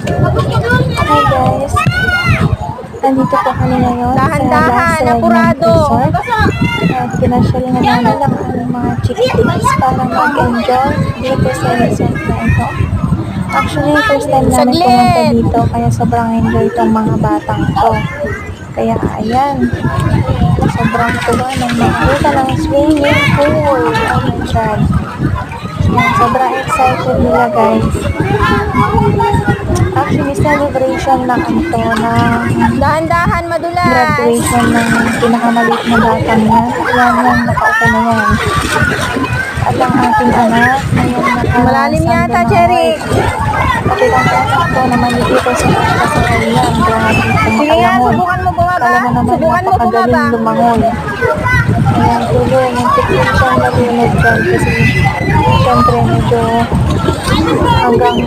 Hi guys, nandito po kami ngayon Dahan-dahan, sa apurado. Resort. At pinasyal na namin ang aming mga chickies para mag-enjoy dito sa resort na ito. Actually, first time namin Saglit. pumunta dito kaya sobrang enjoy itong mga batang to. Kaya ayan, sobrang tuwa ng makakita ng swimming pool. Oh my God. Yan, sobrang excited nila guys. Actually, celebration lang ito na Dahan-dahan, madulas. graduation ng pinakamaliit na bata niya. Yan, nakaupo na yan. At ang aking anak, ngayon Malalim yata, Cherry. Pati ang anak ko na maliit sa kasakay yan. Grabe, Sige nga, kumakalamon. subukan mo bumaba. Kala mo naman Subukan mo napakagaling bumaba. lumangoy. Ayan, tuloy. Nagtiklip siyang nalunod dyan kasi syempre medyo hanggang